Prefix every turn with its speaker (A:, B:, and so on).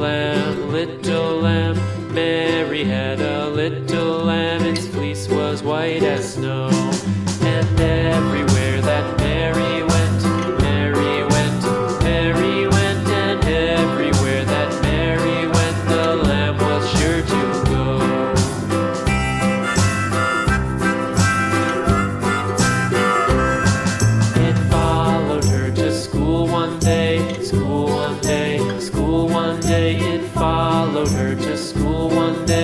A: lamb, little lamb. Mary had a little lamb, its fleece was white as snow. And everywhere that Mary went, Mary went, Mary went, and everywhere that Mary went, the lamb was sure to go. It followed her to school one day, school one day, school one day. It followed her to school one day.